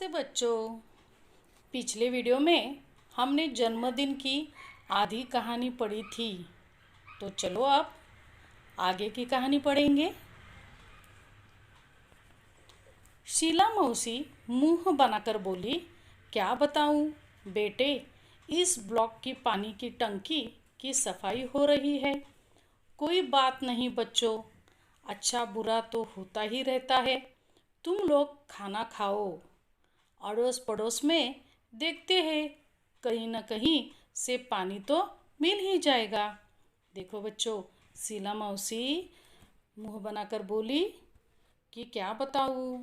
नमस्ते बच्चों। पिछले वीडियो में हमने जन्मदिन की आधी कहानी पढ़ी थी, तो चलो अब आगे की कहानी पढ़ेंगे। शीला मौसी मुंह बनाकर बोली, क्या बताऊं बेटे, इस ब्लॉक की पानी की टंकी की सफाई हो रही है। कोई बात नहीं बच्चों, अच्छा बुरा तो होता ही रहता है। तुम लोग खाना खाओ, अड़ोस पड़ोस में देखते हैं, कहीं ना कहीं से पानी तो मिल ही जाएगा। देखो बच्चों, शीला मौसी मुंह बनाकर बोली कि क्या बताऊँ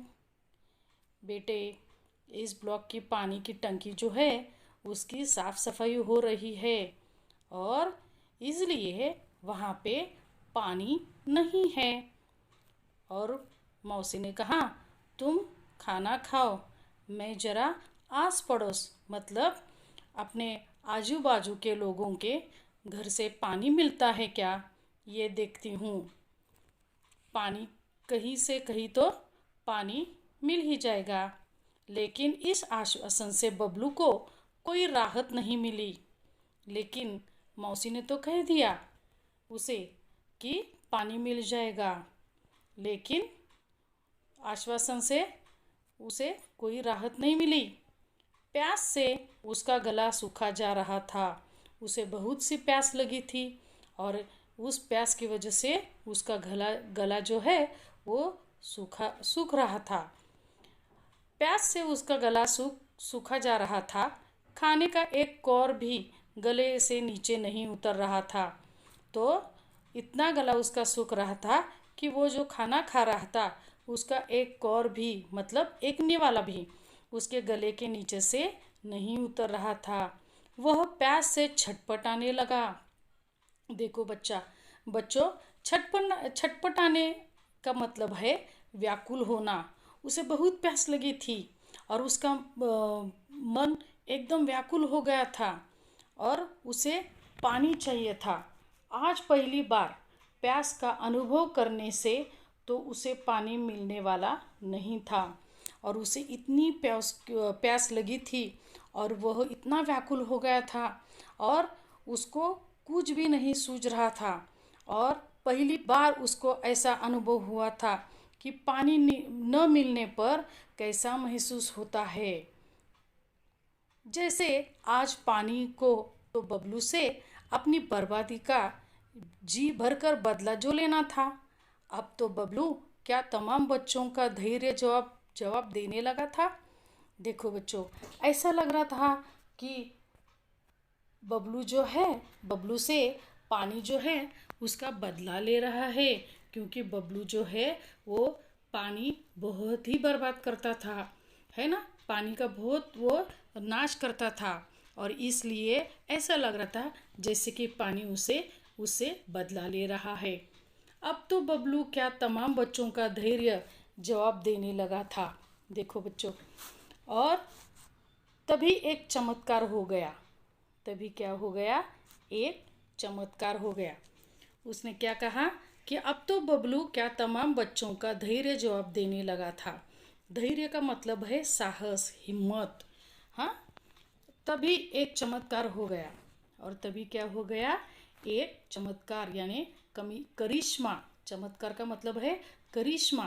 बेटे, इस ब्लॉक की पानी की टंकी जो है उसकी साफ सफाई हो रही है और इसलिए वहाँ पे पानी नहीं है। और मौसी ने कहा, तुम खाना खाओ, मैं ज़रा आस पड़ोस मतलब अपने आजू बाजू के लोगों के घर से पानी मिलता है क्या, ये देखती हूँ। पानी कहीं से कहीं तो पानी मिल ही जाएगा। लेकिन इस आश्वासन से बबलू को कोई राहत नहीं मिली। लेकिन मौसी ने तो कह दिया उसे कि पानी मिल जाएगा, लेकिन आश्वासन से उसे कोई राहत नहीं मिली। प्यास से उसका गला सूखा जा रहा था। उसे बहुत सी प्यास लगी थी और उस प्यास की वजह से उसका गला जो है वो सूख रहा था। प्यास से उसका गला सूखा जा रहा था। खाने का एक कौर भी गले से नीचे नहीं उतर रहा था। तो इतना गला उसका सूख रहा था कि वो जो खाना खा रहा था उसका एक कौर भी मतलब एक निवाला भी उसके गले के नीचे से नहीं उतर रहा था। वह प्यास से छटपटाने लगा। देखो बच्चों, छटपटाने का मतलब है व्याकुल होना। उसे बहुत प्यास लगी थी और उसका मन एकदम व्याकुल हो गया था और उसे पानी चाहिए था। आज पहली बार प्यास का अनुभव करने से तो उसे पानी मिलने वाला नहीं था और उसे इतनी प्यास लगी थी और वह इतना व्याकुल हो गया था और उसको कुछ भी नहीं सूझ रहा था। और पहली बार उसको ऐसा अनुभव हुआ था कि पानी न मिलने पर कैसा महसूस होता है। जैसे आज पानी को तो बबलू से अपनी बर्बादी का जी भरकर बदला जो लेना था। अब तो बबलू क्या तमाम बच्चों का धैर्य जवाब देने लगा था। देखो बच्चों, ऐसा लग रहा था कि बबलू से पानी जो है उसका बदला ले रहा है, क्योंकि बबलू जो है वो पानी बहुत ही बर्बाद करता था, है ना। पानी का बहुत वो नाश करता था और इसलिए ऐसा लग रहा था जैसे कि पानी उससे बदला ले रहा है। अब तो बबलू क्या तमाम बच्चों का धैर्य जवाब देने लगा था। देखो बच्चों, और तभी एक चमत्कार हो गया। तभी क्या हो गया, एक चमत्कार हो गया। उसने क्या कहा कि अब तो बबलू क्या तमाम बच्चों का धैर्य जवाब देने लगा था। धैर्य का मतलब है साहस, हिम्मत। हाँ, तभी एक चमत्कार हो गया। और तभी क्या हो गया, एक चमत्कार यानी करिश्मा। चमत्कार का मतलब है करिश्मा।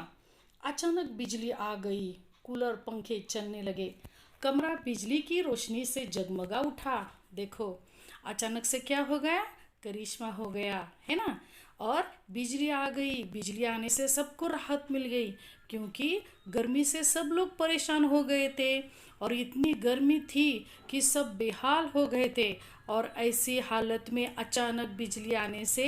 अचानक बिजली आ गई, कूलर पंखे चलने लगे, कमरा बिजली की रोशनी से जगमगा उठा। देखो, अचानक से क्या हो गया, करिश्मा हो गया, है ना। और बिजली आ गई, बिजली आने से सबको राहत मिल गई, क्योंकि गर्मी से सब लोग परेशान हो गए थे और इतनी गर्मी थी कि सब बेहाल हो गए थे। और ऐसी हालत में अचानक बिजली आने से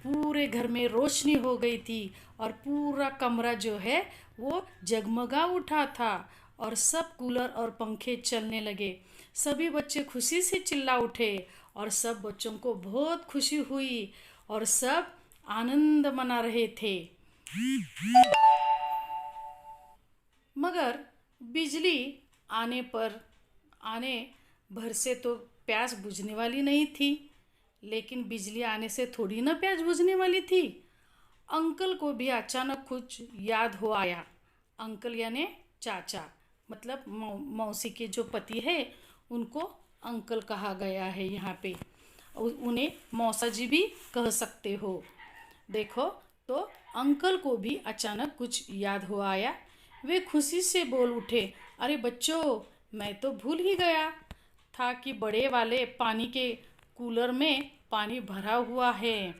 पूरे घर में रोशनी हो गई थी और पूरा कमरा जो है वो जगमगा उठा था और सब कूलर और पंखे चलने लगे। सभी बच्चे खुशी से चिल्ला उठे और सब बच्चों को बहुत खुशी हुई और सब आनंद मना रहे थे। मगर बिजली आने भर से तो प्यास बुझने वाली नहीं थी। लेकिन बिजली आने से थोड़ी ना प्यास बुझने वाली थी। अंकल को भी अचानक कुछ याद हो आया। अंकल यानी चाचा, मतलब मौसी के जो पति है उनको अंकल कहा गया है यहाँ पे। उन्हें मौसा जी भी कह सकते हो। देखो, तो अंकल को भी अचानक कुछ याद हो आया। वे खुशी से बोल उठे, अरे बच्चों, मैं तो भूल ही गया था कि बड़े वाले पानी के कूलर में पानी भरा हुआ है।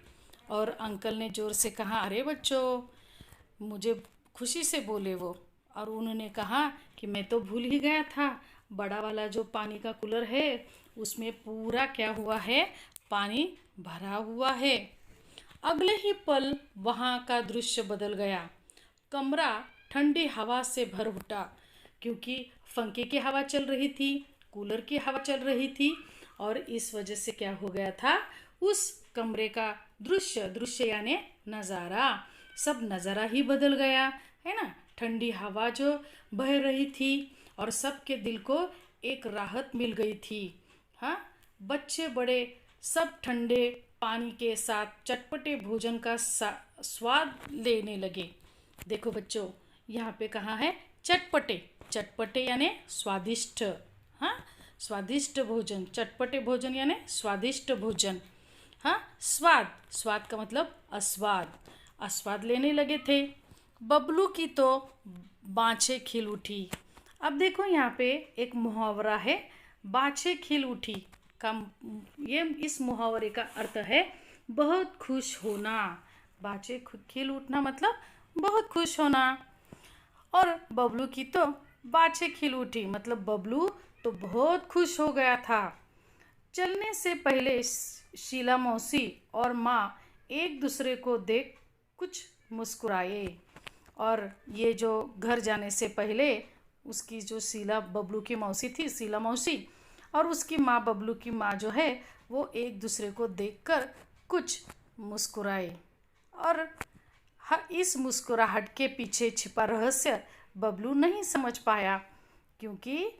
और अंकल ने जोर से कहा, अरे बच्चों, मुझे खुशी से बोले वो। और उन्होंने कहा कि मैं तो भूल ही गया था, बड़ा वाला जो पानी का कूलर है उसमें पूरा क्या हुआ है, पानी भरा हुआ है। अगले ही पल वहाँ का दृश्य बदल गया। कमरा ठंडी हवा से भर उठा, क्योंकि पंखे की हवा चल रही थी, कूलर की हवा चल रही थी। और इस वजह से क्या हो गया था, उस कमरे का दृश्य दृश्य यानी नज़ारा, सब नज़ारा ही बदल गया है ना। ठंडी हवा जो बह रही थी और सबके दिल को एक राहत मिल गई थी। हाँ, बच्चे बड़े सब ठंडे पानी के साथ चटपटे भोजन का स्वाद लेने लगे। देखो बच्चों, यहाँ पे कहाँ है, चटपटे। चटपटे यानी स्वादिष्ट। हाँ, स्वादिष्ट भोजन, चटपटे भोजन यानी स्वादिष्ट भोजन। हाँ, स्वाद, स्वाद का मतलब आस्वाद, आस्वाद लेने लगे थे। बबलू की तो बाँछें खिल उठी। अब देखो यहाँ पे एक मुहावरा है, बाँछें खिल उठी का ये इस मुहावरे का अर्थ है बहुत खुश होना। बाँछें खिल उठना मतलब बहुत खुश होना। और बबलू की तो बाँछें खिल उठी मतलब बबलू तो बहुत खुश हो गया था। चलने से पहले शीला मौसी और माँ एक दूसरे को देख कुछ मुस्कुराए। और ये जो घर जाने से पहले उसकी जो शीला बबलू की मौसी थी, शीला मौसी, और उसकी माँ बबलू की माँ जो है वो एक दूसरे को देखकर कुछ मुस्कुराए। और इस मुस्कुराहट के पीछे छिपा रहस्य बबलू नहीं समझ पाया, क्योंकि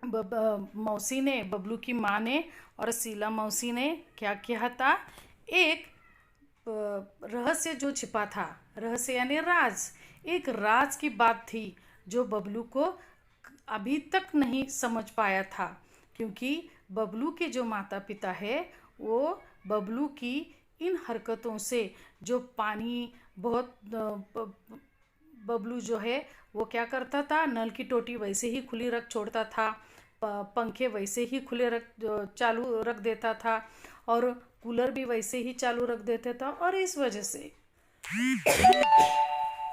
मौसी ने, बबलू की माँ ने और शीला मौसी ने क्या किया था, एक रहस्य जो छिपा था, रहस्य यानी राज, एक राज की बात थी जो बबलू को अभी तक नहीं समझ पाया था। क्योंकि बबलू के जो माता पिता है वो बबलू की इन हरकतों से, जो पानी बहुत बबलू जो है वो क्या करता था, नल की टोटी वैसे ही खुली रख छोड़ता था, पंखे वैसे ही चालू रख देता था, और कूलर भी वैसे ही चालू रख देता था। और इस वजह से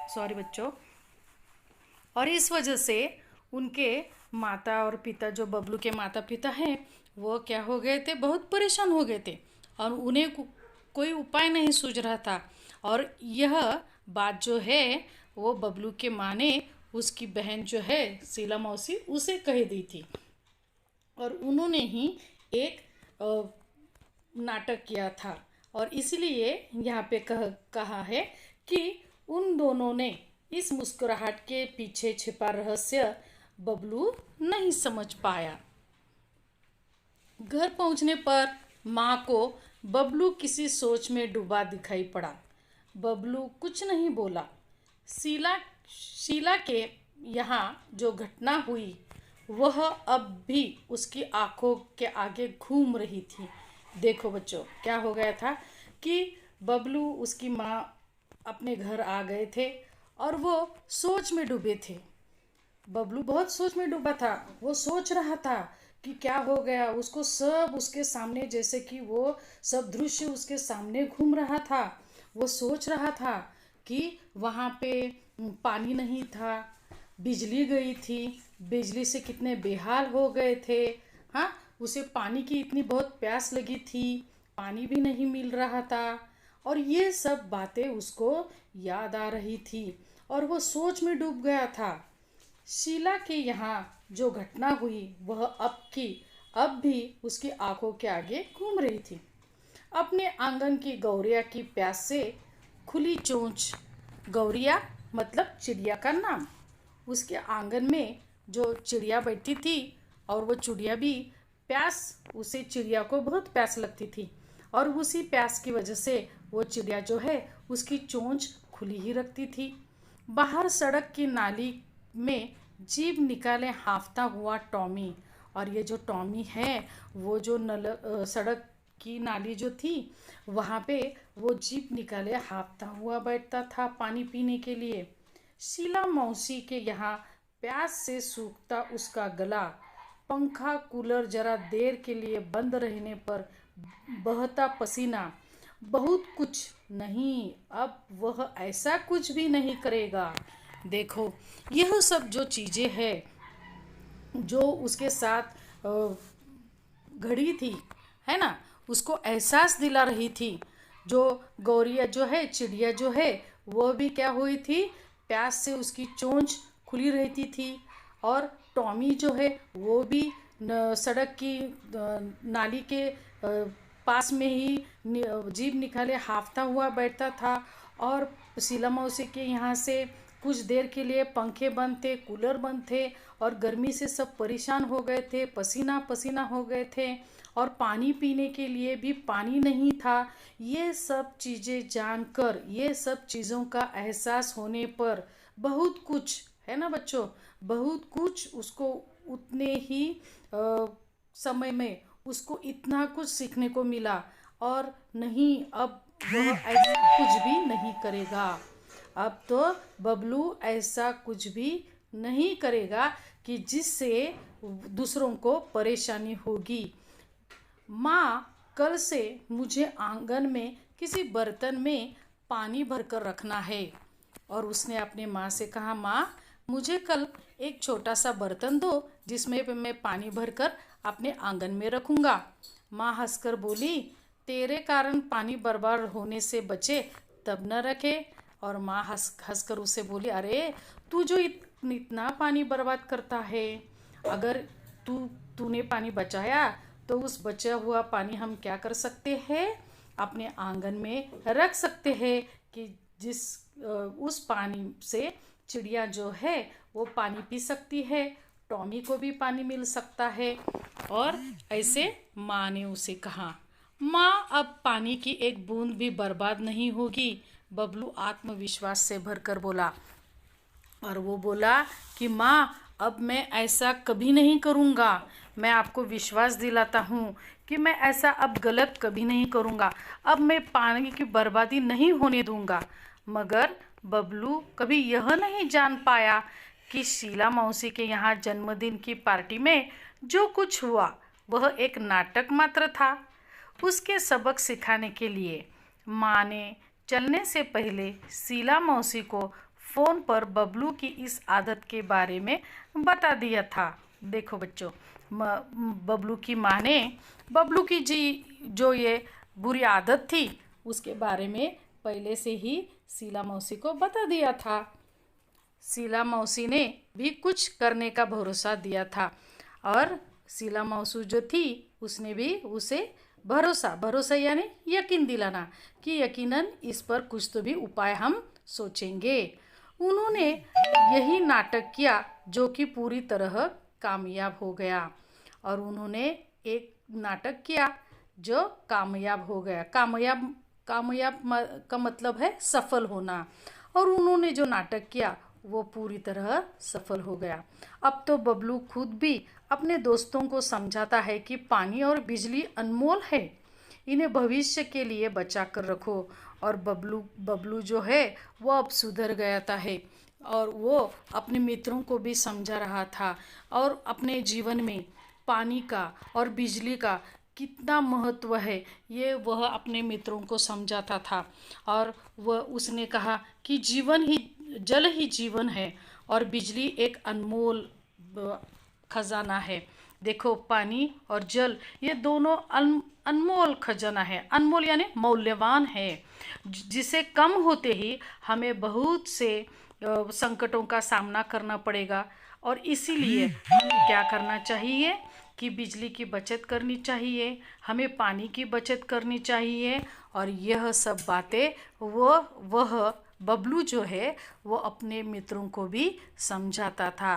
सॉरी बच्चों, और इस वजह से उनके माता और पिता, जो बबलू के माता पिता हैं, वो क्या हो गए थे, बहुत परेशान हो गए थे और उन्हें कोई उपाय नहीं सूझ रहा था। और यह बात जो है वो बबलू के माँ ने उसकी बहन जो है शीला मौसी उसे कह दी थी। और उन्होंने ही एक नाटक किया था। और इसलिए यहाँ पे कहा है कि उन दोनों ने इस मुस्कुराहट के पीछे छिपा रहस्य बबलू नहीं समझ पाया। घर पहुंचने पर माँ को बबलू किसी सोच में डूबा दिखाई पड़ा। बबलू कुछ नहीं बोला। शीला के यहाँ जो घटना हुई वह अब भी उसकी आंखों के आगे घूम रही थी। देखो बच्चों, क्या हो गया था कि बबलू, उसकी माँ अपने घर आ गए थे और वो सोच में डूबे थे। बबलू बहुत सोच में डूबा था। वो सोच रहा था कि क्या हो गया, उसको सब उसके सामने, जैसे कि वो सब दृश्य उसके सामने घूम रहा था। वो सोच रहा था कि वहाँ पे पानी नहीं था, बिजली गई थी, बिजली से कितने बेहाल हो गए थे। हाँ, उसे पानी की इतनी बहुत प्यास लगी थी, पानी भी नहीं मिल रहा था। और ये सब बातें उसको याद आ रही थी और वो सोच में डूब गया था। शीला के यहाँ जो घटना हुई वह अब भी उसकी आंखों के आगे घूम रही थी। अपने आंगन की गौरिया की प्यास से खुली चोंच, गौरिया मतलब चिड़िया का नाम, उसके आंगन में जो चिड़िया बैठी थी और वो चिड़िया भी प्यास, उसे चिड़िया को बहुत प्यास लगती थी और उसी प्यास की वजह से वो चिड़िया जो है उसकी चोंच खुली ही रखती थी। बाहर सड़क की नाली में जीभ निकाले हाँफता हुआ टॉमी। और ये जो टॉमी है वो जो सड़क की नाली जो थी वहाँ पे वो जीभ निकाले हाँफता हुआ बैठता था पानी पीने के लिए। शीला मौसी के यहाँ प्यास से सूखता उसका गला, पंखा कूलर जरा देर के लिए बंद रहने पर बहता पसीना, बहुत कुछ नहीं, अब वह ऐसा कुछ भी नहीं करेगा। देखो यह सब जो चीज़ें हैं जो उसके साथ घड़ी थी, है ना, उसको एहसास दिला रही थी। जो गौरिया जो है, चिड़िया जो है, वो भी क्या हुई थी, प्यास से उसकी चोंच खुली रहती थी। और टॉमी जो है वो भी सड़क की नाली के पास में ही जीभ निकाले हाँफता हुआ बैठता था। और शीला मौसी के यहाँ से कुछ देर के लिए पंखे बंद थे, कूलर बंद थे, और गर्मी से सब परेशान हो गए थे, पसीना पसीना हो गए थे, और पानी पीने के लिए भी पानी नहीं था। ये सब चीज़ें जानकर, ये सब चीज़ों का एहसास होने पर बहुत कुछ, है ना बच्चों, बहुत कुछ उसको उतने ही समय में उसको इतना कुछ सीखने को मिला। और नहीं, अब वह ऐसा कुछ भी नहीं करेगा। अब तो बबलू ऐसा कुछ भी नहीं करेगा कि जिससे दूसरों को परेशानी होगी। माँ, कल से मुझे आंगन में किसी बर्तन में पानी भरकर रखना है। और उसने अपने माँ से कहा, माँ मुझे कल एक छोटा सा बर्तन दो जिसमें मैं पानी भरकर अपने आंगन में रखूँगा। माँ हंसकर बोली, तेरे कारण पानी बर्बाद होने से बचे तब न रखे। और माँ हंसकर उसे बोली, अरे तू जो इतना पानी बर्बाद करता है, अगर तूने पानी बचाया तो उस बचा हुआ पानी हम क्या कर सकते हैं, अपने आंगन में रख सकते हैं कि उस पानी से चिड़िया जो है वो पानी पी सकती है, टॉमी को भी पानी मिल सकता है। और ऐसे माँ ने उसे कहा। माँ, अब पानी की एक बूंद भी बर्बाद नहीं होगी, बबलू आत्मविश्वास से भरकर बोला। और वो बोला कि माँ, अब मैं ऐसा कभी नहीं करूँगा, मैं आपको विश्वास दिलाता हूँ कि मैं ऐसा अब गलत कभी नहीं करूँगा, अब मैं पानी की बर्बादी नहीं होने दूँगा। मगर बबलू कभी यह नहीं जान पाया कि शीला मौसी के यहाँ जन्मदिन की पार्टी में जो कुछ हुआ वह एक नाटक मात्र था। उसके सबक सिखाने के लिए माँ ने चलने से पहले शीला मौसी को फ़ोन पर बबलू की इस आदत के बारे में बता दिया था। देखो बच्चों, बबलू की माँ ने बबलू की जो ये बुरी आदत थी उसके बारे में पहले से ही शीला मौसी को बता दिया था। शीला मौसी ने भी कुछ करने का भरोसा दिया था। और शीला मौसी जो थी उसने भी उसे भरोसा यानी यकीन दिलाना कि यकीनन इस पर कुछ तो भी उपाय हम सोचेंगे। उन्होंने यही नाटक किया जो कि पूरी तरह कामयाब हो गया। और उन्होंने एक नाटक किया जो कामयाब हो गया। कामयाब का मतलब है सफल होना। और उन्होंने जो नाटक किया वो पूरी तरह सफल हो गया। अब तो बबलू खुद भी अपने दोस्तों को समझाता है कि पानी और बिजली अनमोल है, इन्हें भविष्य के लिए बचा कर रखो। और बबलू जो है वो अब सुधर गया था है, और वो अपने मित्रों को भी समझा रहा था और अपने जीवन में पानी का और बिजली का कितना महत्व है ये वह अपने मित्रों को समझाता था। और वह उसने कहा कि जल ही जीवन है और बिजली एक अनमोल खजाना है। देखो, पानी और जल ये दोनों अनमोल खजाना है। अनमोल यानी मौल्यवान है, जिसे कम होते ही हमें बहुत से संकटों का सामना करना पड़ेगा। और इसीलिए हमें क्या करना चाहिए कि बिजली की बचत करनी चाहिए, हमें पानी की बचत करनी चाहिए। और यह सब बातें वह बबलू जो है वो अपने मित्रों को भी समझाता था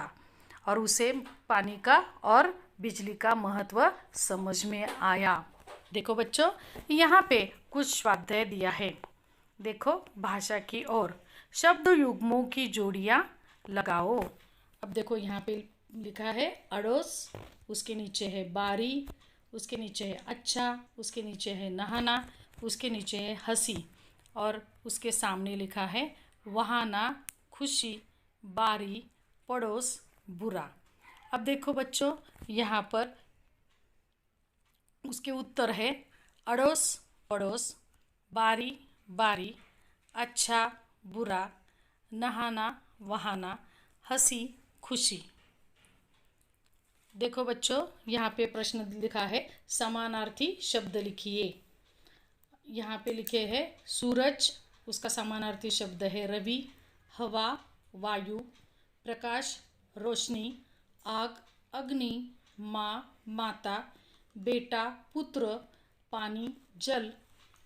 और उसे पानी का और बिजली का महत्व समझ में आया। देखो बच्चों, यहाँ पे कुछ स्वाध्याय दिया है। देखो, भाषा की ओर शब्द युग्मों की जोड़ियाँ लगाओ। अब देखो यहाँ पे लिखा है अड़ोस, उसके नीचे है बारी, उसके नीचे है अच्छा, उसके नीचे है नहाना, उसके नीचे है हंसी और उसके सामने लिखा है वहाना, खुशी, बारी, पड़ोस, बुरा। अब देखो बच्चों, यहाँ पर उसके उत्तर है अड़ोस, पड़ोस, बारी, बारी, अच्छा, बुरा, नहाना, वहाना, हंसी, खुशी। देखो बच्चों, यहाँ पे प्रश्न लिखा है समानार्थी शब्द लिखिए। यहाँ पे लिखे हैं सूरज, उसका समानार्थी शब्द है रवि, हवा, वायु, प्रकाश, रोशनी, आग, अग्नि, माँ, माता, बेटा, पुत्र, पानी, जल,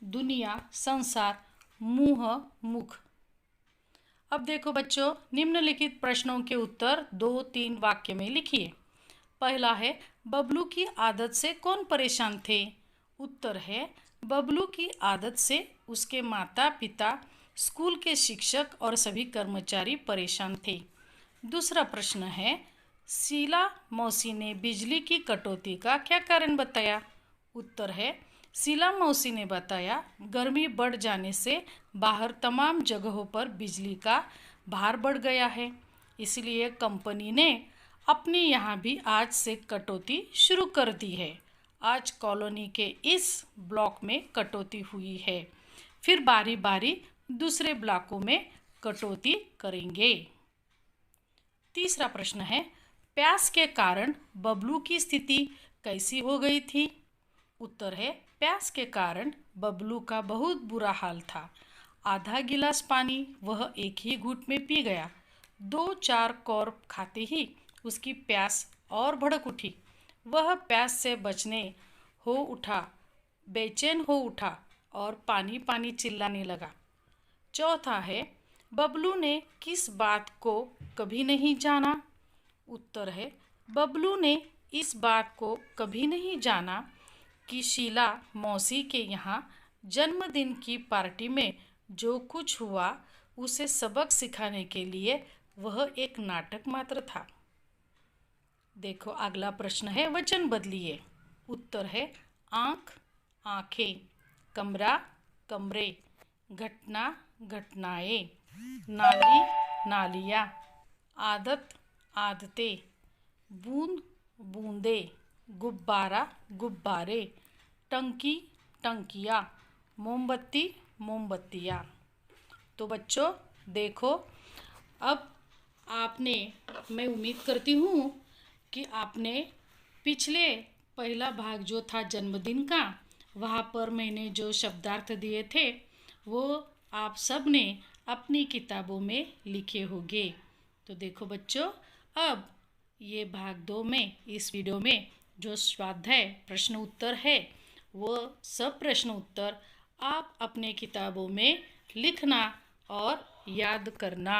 दुनिया, संसार, मुंह, मुख। अब देखो बच्चों, निम्नलिखित प्रश्नों के उत्तर 2-3 वाक्य में लिखिए। पहला है बबलू की आदत से कौन परेशान थे? उत्तर है बबलू की आदत से उसके माता पिता, स्कूल के शिक्षक और सभी कर्मचारी परेशान थे। दूसरा प्रश्न है शीला मौसी ने बिजली की कटौती का क्या कारण बताया? उत्तर है शीला मौसी ने बताया गर्मी बढ़ जाने से बाहर तमाम जगहों पर बिजली का भार बढ़ गया है, इसलिए कंपनी ने अपने यहाँ भी आज से कटौती शुरू कर दी है। आज कॉलोनी के इस ब्लॉक में कटौती हुई है, फिर बारी बारी दूसरे ब्लॉकों में कटौती करेंगे। तीसरा प्रश्न है प्यास के कारण बबलू की स्थिति कैसी हो गई थी? उत्तर है प्यास के कारण बबलू का बहुत बुरा हाल था। आधा गिलास पानी वह एक ही घूंट में पी गया। 2-4 कौर खाते ही उसकी प्यास और भड़क उठी। वह प्यास से बचने हो उठा, बेचैन हो उठा और पानी पानी चिल्लाने लगा। चौथा है बबलू ने किस बात को कभी नहीं जाना? उत्तर है बबलू ने इस बात को कभी नहीं जाना कि शीला मौसी के यहाँ जन्मदिन की पार्टी में जो कुछ हुआ उसे सबक सिखाने के लिए वह एक नाटक मात्र था। देखो अगला प्रश्न है वचन बदलिए। उत्तर है आँख, आँखें, कमरा, कमरे, घटना, घटनाएं, नाली, नालियाँ, आदत, आदतें, बूंद, बूंदे, गुब्बारा, गुब्बारे, टंकी, टंकियाँ, मोमबत्ती, मोमबत्तियाँ। तो बच्चों देखो, अब मैं उम्मीद करती हूँ कि आपने पिछले पहला भाग जो था जन्मदिन का, वहाँ पर मैंने जो शब्दार्थ दिए थे वो आप सब ने अपनी किताबों में लिखे होंगे। तो देखो बच्चों, अब ये भाग 2 में इस वीडियो में जो स्वाध्याय प्रश्न उत्तर है वो सब प्रश्न उत्तर आप अपने किताबों में लिखना और याद करना।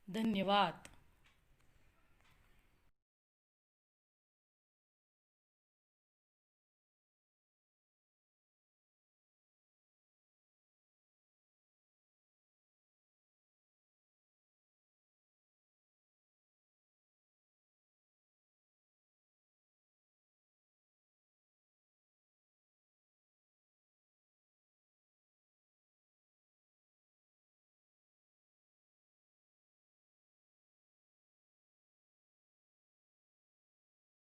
धन्यवाद।